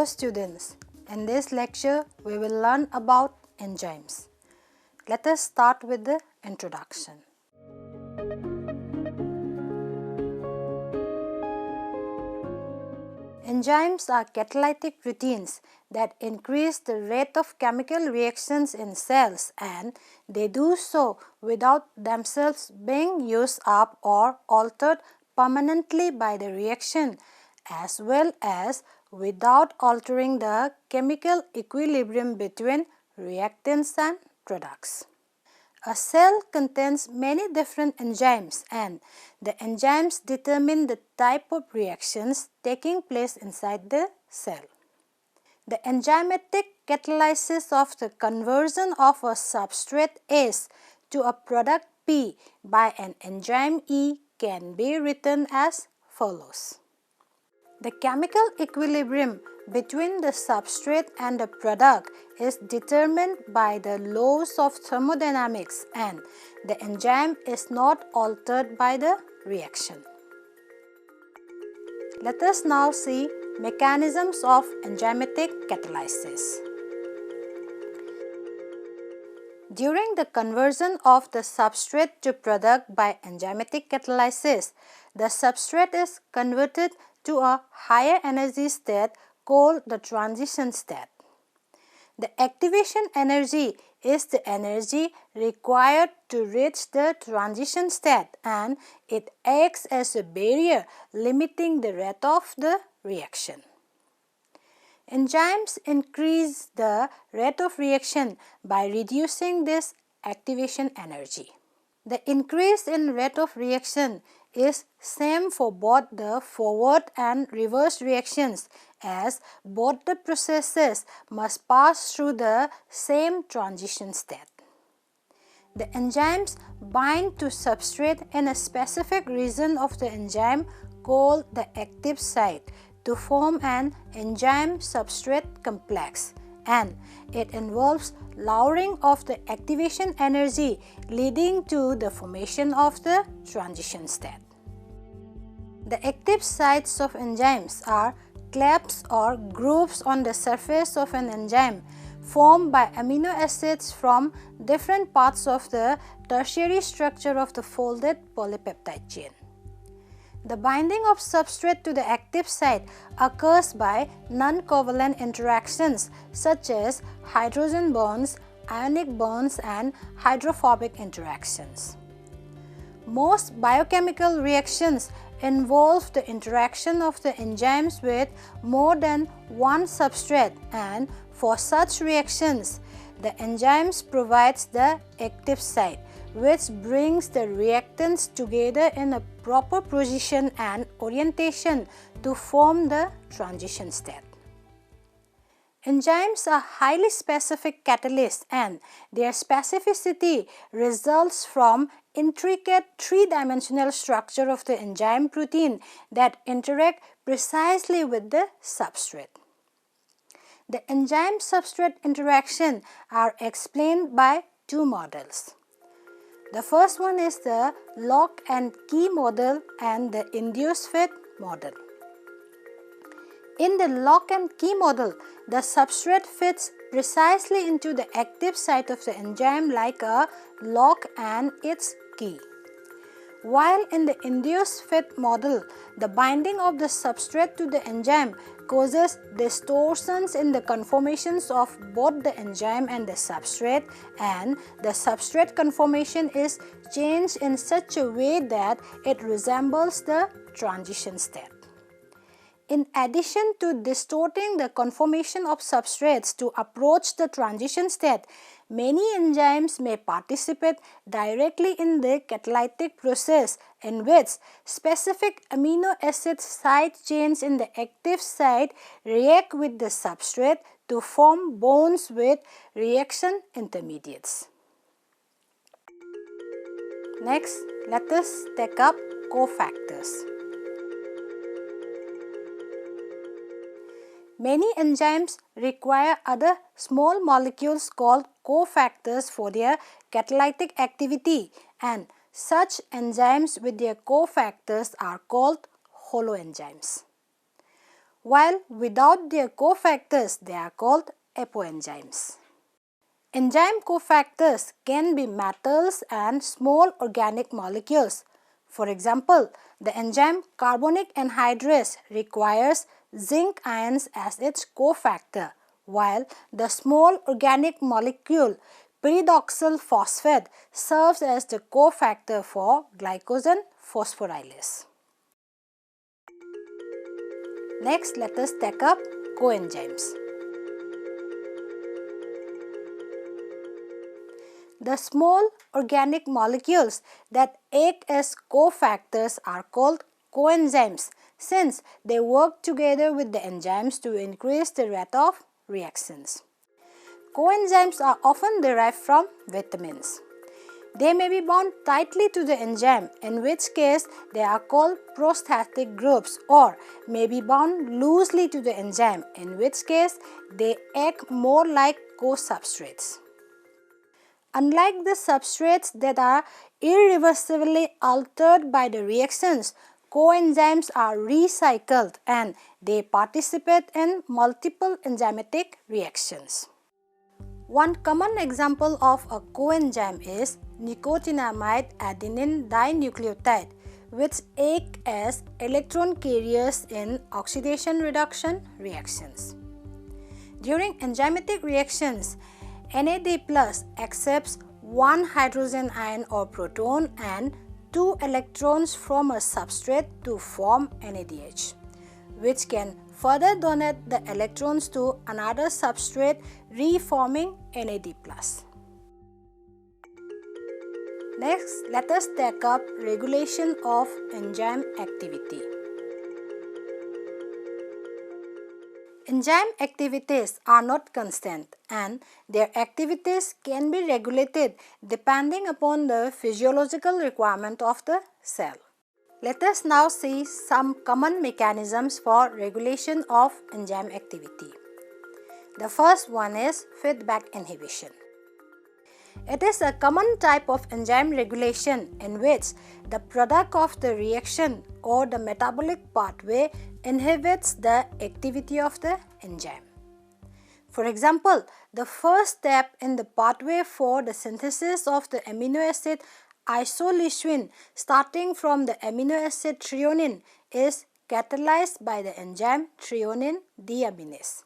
Hello students, in this lecture we will learn about enzymes. Let us start with the introduction. Enzymes are catalytic proteins that increase the rate of chemical reactions in cells, and they do so without themselves being used up or altered permanently by the reaction, as well as without altering the chemical equilibrium between reactants and products. A cell contains many different enzymes, and the enzymes determine the type of reactions taking place inside the cell. The enzymatic catalysis of the conversion of a substrate S to a product P by an enzyme E can be written as follows. The chemical equilibrium between the substrate and the product is determined by the laws of thermodynamics, and the enzyme is not altered by the reaction. Let us now see mechanisms of enzymatic catalysis. During the conversion of the substrate to product by enzymatic catalysis, the substrate is converted to a higher energy state called the transition state. The activation energy is the energy required to reach the transition state, and it acts as a barrier limiting the rate of the reaction. Enzymes increase the rate of reaction by reducing this activation energy. The increase in rate of reaction is same for both the forward and reverse reactions, as both the processes must pass through the same transition state. The enzymes bind to substrate in a specific region of the enzyme called the active site to form an enzyme substrate complex, and it involves lowering of the activation energy leading to the formation of the transition state. The active sites of enzymes are clefts or grooves on the surface of an enzyme formed by amino acids from different parts of the tertiary structure of the folded polypeptide chain. The binding of substrate to the active site occurs by non-covalent interactions such as hydrogen bonds, ionic bonds, and hydrophobic interactions. Most biochemical reactions involve the interaction of the enzymes with more than one substrate, and for such reactions, the enzymes provides the active site, which brings the reactants together in a proper position and orientation to form the transition state. Enzymes are highly specific catalysts, and their specificity results from intricate three-dimensional structure of the enzyme protein that interact precisely with the substrate. The enzyme-substrate interaction are explained by two models. The first one is the lock and key model and the induced fit model. In the lock and key model, the substrate fits precisely into the active site of the enzyme like a lock and its key. While in the induced fit model, the binding of the substrate to the enzyme causes distortions in the conformations of both the enzyme and the substrate, and the substrate conformation is changed in such a way that it resembles the transition state. In addition to distorting the conformation of substrates to approach the transition state, many enzymes may participate directly in the catalytic process in which specific amino acid side chains in the active site react with the substrate to form bonds with reaction intermediates. Next, let us take up cofactors. Many enzymes require other small molecules called cofactors for their catalytic activity, and such enzymes with their cofactors are called holoenzymes. while without their cofactors they are called apoenzymes. Enzyme cofactors can be metals and small organic molecules. For example, the enzyme carbonic anhydrase requires zinc ions as its cofactor, while the small organic molecule pyridoxal phosphate serves as the cofactor for glycogen phosphorylase. Next, let us take up coenzymes. The small organic molecules that act as cofactors are called coenzymes since they work together with the enzymes to increase the rate of reactions. Coenzymes are often derived from vitamins. They may be bound tightly to the enzyme, in which case they are called prosthetic groups, or may be bound loosely to the enzyme, in which case they act more like co-substrates. Unlike the substrates that are irreversibly altered by the reactions, coenzymes are recycled and they participate in multiple enzymatic reactions. One common example of a coenzyme is nicotinamide adenine dinucleotide, which act as electron carriers in oxidation reduction reactions. During enzymatic reactions, NAD+ accepts one hydrogen ion or proton and two electrons from a substrate to form NADH, which can further donate the electrons to another substrate, reforming NAD+. Next, let us take up regulation of enzyme activity. Enzyme activities are not constant and their activities can be regulated depending upon the physiological requirement of the cell. Let us now see some common mechanisms for regulation of enzyme activity. The first one is feedback inhibition. It is a common type of enzyme regulation in which the product of the reaction or the metabolic pathway inhibits the activity of the enzyme. For example, the first step in the pathway for the synthesis of the amino acid isoleucine starting from the amino acid threonine is catalyzed by the enzyme threonine deaminase.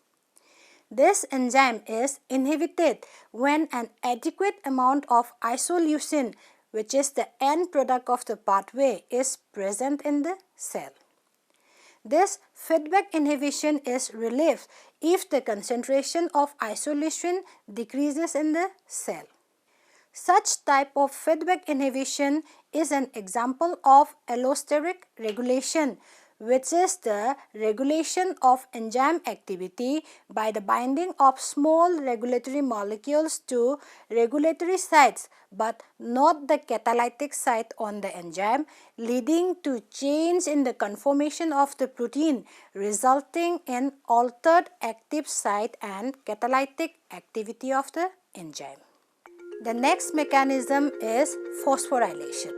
This enzyme is inhibited when an adequate amount of isoleucine, which is the end product of the pathway, is present in the cell. This feedback inhibition is relieved if the concentration of isoleucine decreases in the cell. Such type of feedback inhibition is an example of allosteric regulation, which is the regulation of enzyme activity by the binding of small regulatory molecules to regulatory sites but not the catalytic site on the enzyme, leading to change in the conformation of the protein, resulting in altered active site and catalytic activity of the enzyme. The next mechanism is phosphorylation.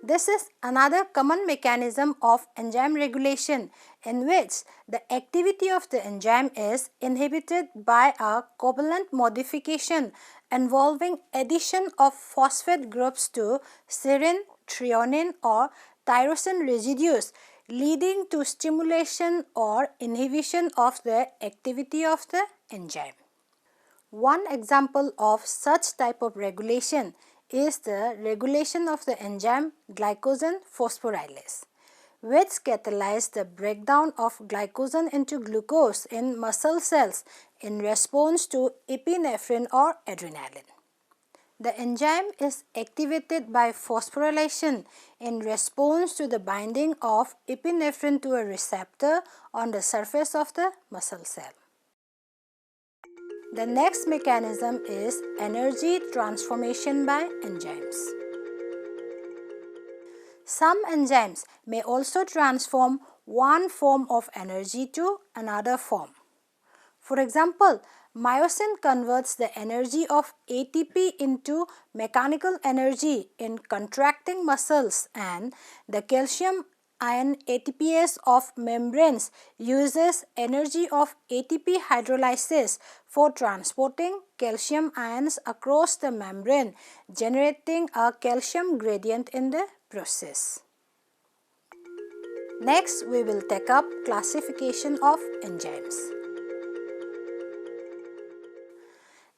This is another common mechanism of enzyme regulation in which the activity of the enzyme is inhibited by a covalent modification involving addition of phosphate groups to serine, threonine or tyrosine residues, leading to stimulation or inhibition of the activity of the enzyme. One example of such type of regulation is the regulation of the enzyme glycogen phosphorylase, which catalyzes the breakdown of glycogen into glucose in muscle cells in response to epinephrine or adrenaline. The enzyme is activated by phosphorylation in response to the binding of epinephrine to a receptor on the surface of the muscle cell. The next mechanism is energy transformation by enzymes. Some enzymes may also transform one form of energy to another form. For example, myosin converts the energy of ATP into mechanical energy in contracting muscles, and the calcium ion ATPase of membranes uses energy of ATP hydrolysis for transporting calcium ions across the membrane, generating a calcium gradient in the process. Next, we will take up classification of enzymes.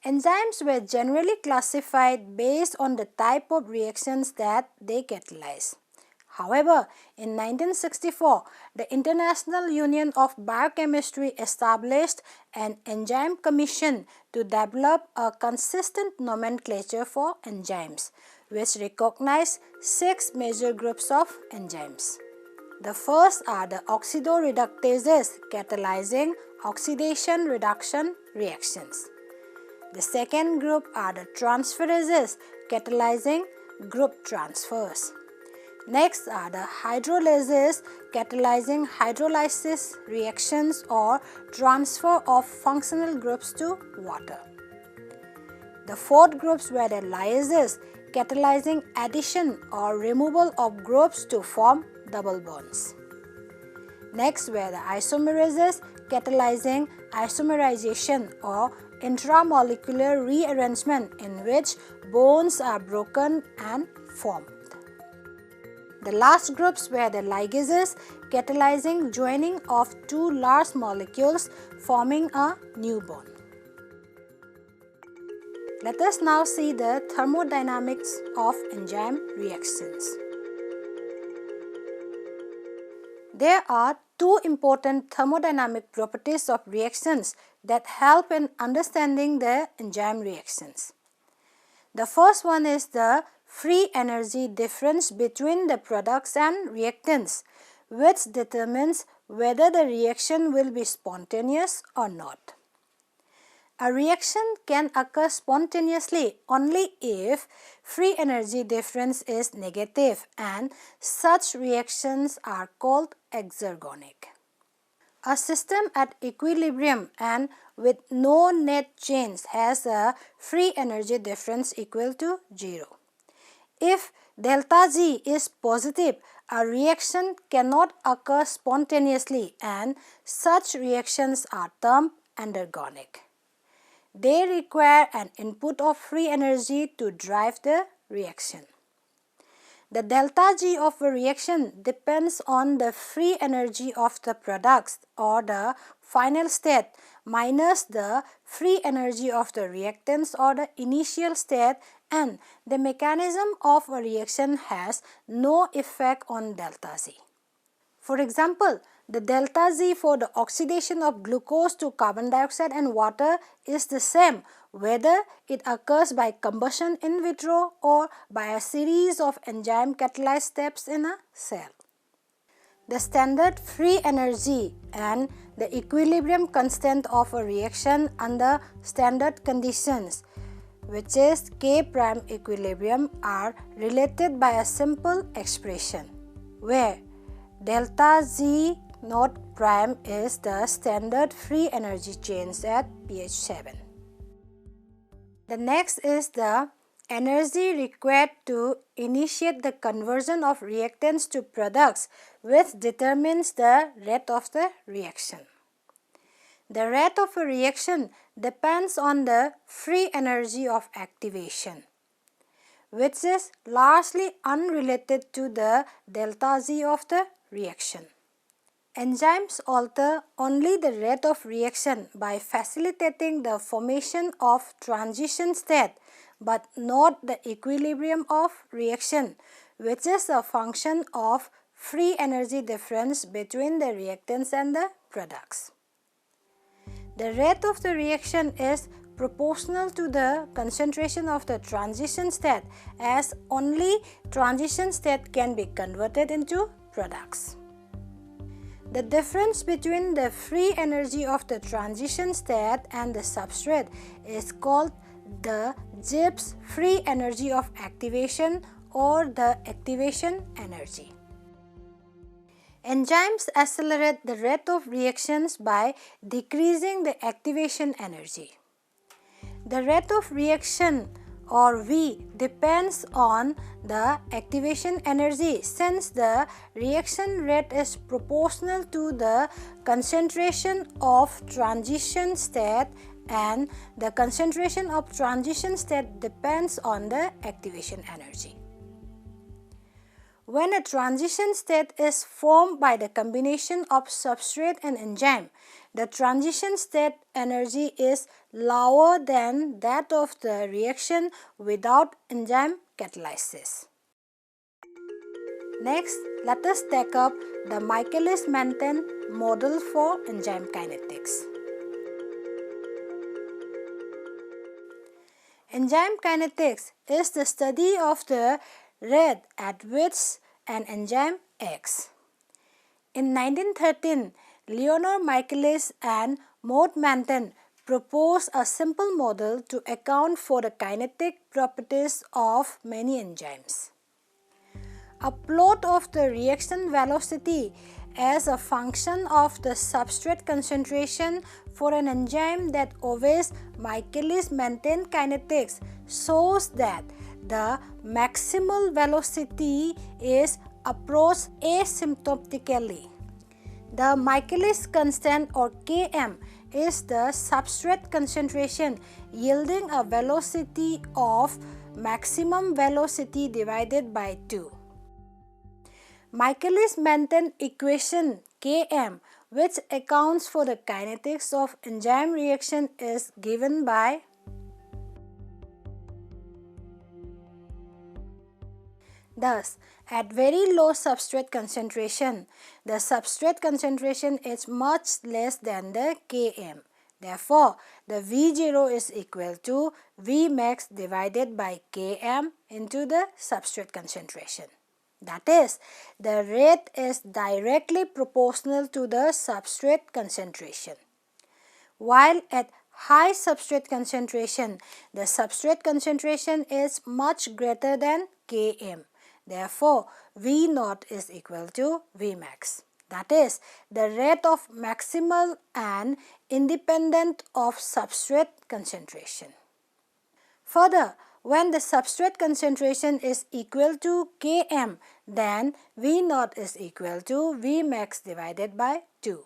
Enzymes were generally classified based on the type of reactions that they catalyze. However, in 1964, the International Union of Biochemistry established an enzyme commission to develop a consistent nomenclature for enzymes, which recognize 6 major groups of enzymes. The first are the oxidoreductases catalyzing oxidation-reduction reactions. The second group are the transferases catalyzing group transfers. Next are the hydrolases catalyzing hydrolysis reactions or transfer of functional groups to water. The fourth groups were the lyases catalyzing addition or removal of groups to form double bonds. Next were the isomerases catalyzing isomerization or intramolecular rearrangement in which bonds are broken and formed. The last groups were the ligases catalyzing joining of 2 large molecules forming a new bond. Let us now see the thermodynamics of enzyme reactions. There are 2 important thermodynamic properties of reactions that help in understanding the enzyme reactions. The first one is the free energy difference between the products and reactants, which determines whether the reaction will be spontaneous or not. A reaction can occur spontaneously only if free energy difference is negative, and such reactions are called exergonic. A system at equilibrium and with no net change has a free energy difference equal to 0. If delta G is positive, a reaction cannot occur spontaneously, and such reactions are termed endergonic. They require an input of free energy to drive the reaction. The delta G of a reaction depends on the free energy of the products or the final state minus the free energy of the reactants or the initial state, and the mechanism of a reaction has no effect on delta Z. For example, the delta Z for the oxidation of glucose to carbon dioxide and water is the same whether it occurs by combustion in vitro or by a series of enzyme catalyzed steps in a cell. The standard free energy and the equilibrium constant of a reaction under standard conditions, which is K prime equilibrium, are related by a simple expression where delta Z naught prime is the standard free energy change at pH 7. The next is the energy required to initiate the conversion of reactants to products, which determines the rate of the reaction. The rate of a reaction depends on the free energy of activation, which is largely unrelated to the delta Z of the reaction. Enzymes alter only the rate of reaction by facilitating the formation of transition state, but not the equilibrium of reaction, which is a function of free energy difference between the reactants and the products. The rate of the reaction is proportional to the concentration of the transition state, as only transition state can be converted into products. The difference between the free energy of the transition state and the substrate is called the Gibbs free energy of activation or the activation energy. Enzymes accelerate the rate of reactions by decreasing the activation energy. The rate of reaction or V depends on the activation energy, since the reaction rate is proportional to the concentration of transition state, and the concentration of transition state depends on the activation energy. When a transition state is formed by the combination of substrate and enzyme, the transition state energy is lower than that of the reaction without enzyme catalysis. Next, let us take up the Michaelis-Menten model for enzyme kinetics. Enzyme kinetics is the study of the rate at which an enzyme acts. In 1913, Leonard Michaelis and Maud Manton proposed a simple model to account for the kinetic properties of many enzymes. A plot of the reaction velocity as a function of the substrate concentration for an enzyme that obeys Michaelis-Menten kinetics shows that the maximal velocity is approached asymptotically. The Michaelis constant, or Km, is the substrate concentration yielding a velocity of maximum velocity divided by 2. Michaelis-Menten equation Km, which accounts for the kinetics of enzyme reaction, is given by thus, at very low substrate concentration, the substrate concentration is much less than the Km. Therefore, the V0 is equal to Vmax divided by Km into the substrate concentration. That is, the rate is directly proportional to the substrate concentration. While at high substrate concentration, the substrate concentration is much greater than Km. Therefore, V0 is equal to Vmax. That is, the rate of maximal and independent of substrate concentration. Further, when the substrate concentration is equal to Km, then V0 is equal to Vmax divided by 2.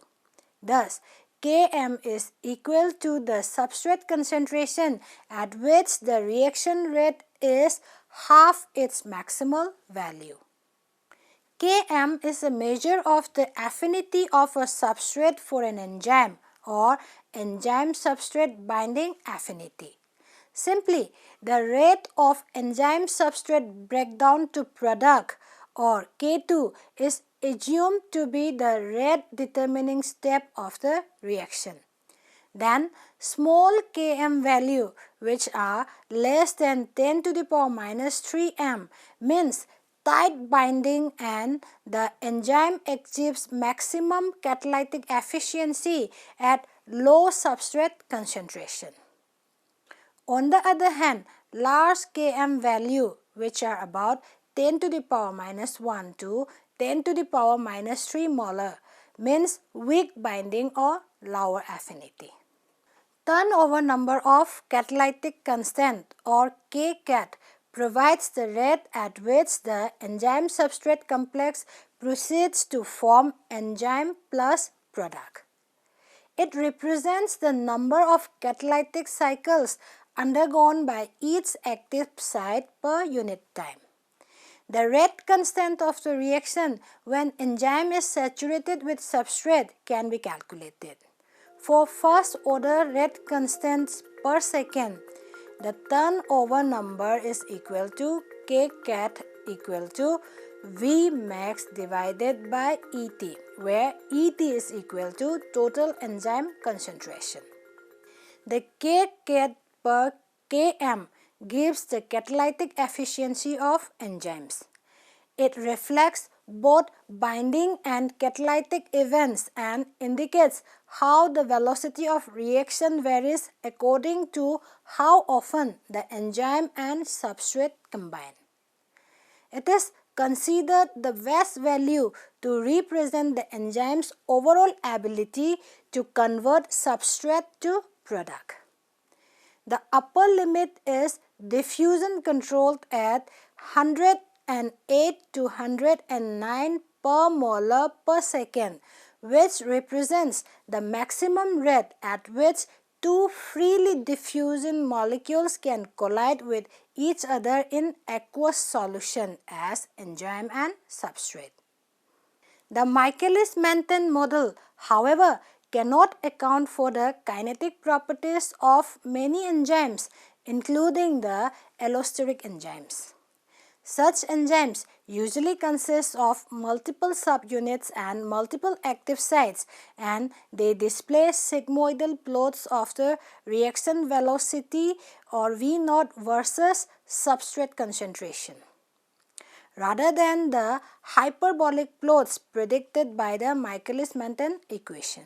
Thus, Km is equal to the substrate concentration at which the reaction rate is half its maximal value. Km is a measure of the affinity of a substrate for an enzyme, or enzyme-substrate binding affinity. Simply, the rate of enzyme-substrate breakdown to product, or K2, is assumed to be the rate determining step of the reaction. Then, small Km value, which are less than 10 to the power minus 3 m, means tight binding and the enzyme achieves maximum catalytic efficiency at low substrate concentration. On the other hand, large Km value, which are about 10 to the power minus 1 to 10 to the power minus 3 molar, means weak binding or lower affinity. Turnover number of catalytic constant, or Kcat, provides the rate at which the enzyme-substrate complex proceeds to form enzyme plus product. It represents the number of catalytic cycles undergone by each active site per unit time. The rate constant of the reaction when enzyme is saturated with substrate can be calculated. For first order rate constants per second, the turnover number is equal to Kcat equal to Vmax divided by Et, where Et is equal to total enzyme concentration. The Kcat per Km gives the catalytic efficiency of enzymes. It reflects both binding and catalytic events and indicates how the velocity of reaction varies according to how often the enzyme and substrate combine. It is considered the best value to represent the enzyme's overall ability to convert substrate to product. The upper limit is diffusion controlled at 108 to 109 per molar per second, which represents the maximum rate at which two freely diffusing molecules can collide with each other in aqueous solution as enzyme and substrate. The Michaelis-Menten model, however, cannot account for the kinetic properties of many enzymes, including the allosteric enzymes. Such enzymes usually consist of multiple subunits and multiple active sites, and they display sigmoidal plots of the reaction velocity or V0 versus substrate concentration, rather than the hyperbolic plots predicted by the Michaelis-Menten equation.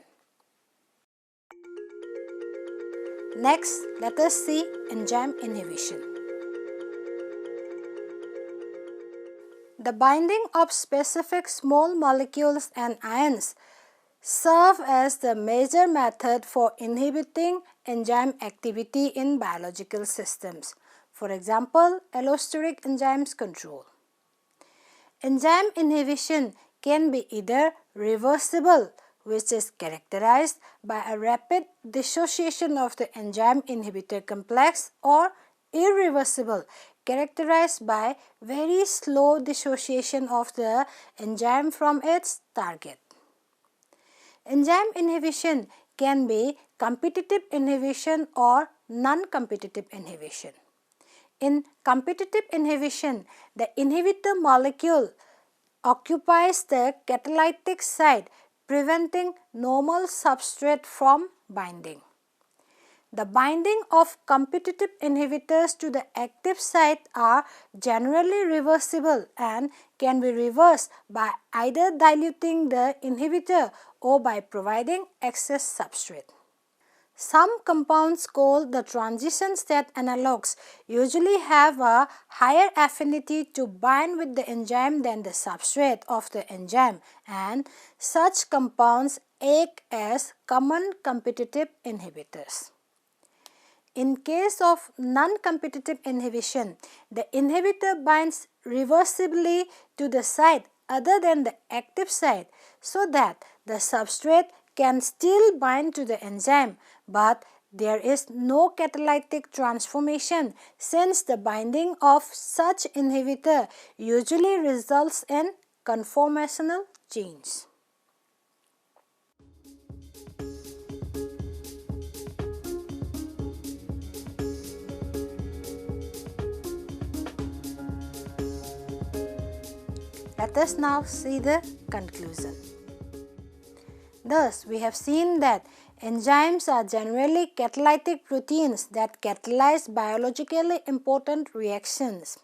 Next, let us see enzyme inhibition. The binding of specific small molecules and ions serve as the major method for inhibiting enzyme activity in biological systems. For example, allosteric enzymes control. Enzyme inhibition can be either reversible, which is characterized by a rapid dissociation of the enzyme inhibitor complex, or irreversible, characterized by very slow dissociation of the enzyme from its target. Enzyme inhibition can be competitive inhibition or non-competitive inhibition. In competitive inhibition, the inhibitor molecule occupies the catalytic site, preventing normal substrate from binding. The binding of competitive inhibitors to the active site are generally reversible and can be reversed by either diluting the inhibitor or by providing excess substrate. Some compounds called the transition state analogues usually have a higher affinity to bind with the enzyme than the substrate of the enzyme, and such compounds act as common competitive inhibitors. In case of non-competitive inhibition, the inhibitor binds reversibly to the site other than the active site, so that the substrate can still bind to the enzyme, but there is no catalytic transformation, since the binding of such inhibitor usually results in conformational change. Let us now see the conclusion. Thus, we have seen that enzymes are generally catalytic proteins that catalyze biologically important reactions.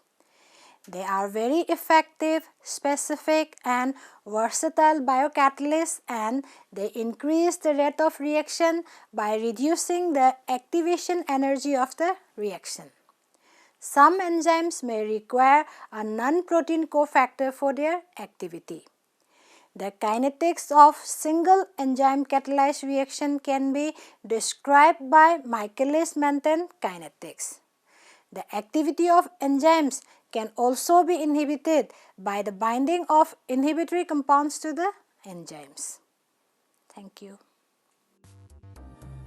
They are very effective, specific and versatile biocatalysts, and they increase the rate of reaction by reducing the activation energy of the reaction. Some enzymes may require a non-protein cofactor for their activity. The kinetics of single enzyme catalyzed reaction can be described by Michaelis-Menten kinetics. The activity of enzymes can also be inhibited by the binding of inhibitory compounds to the enzymes. Thank you.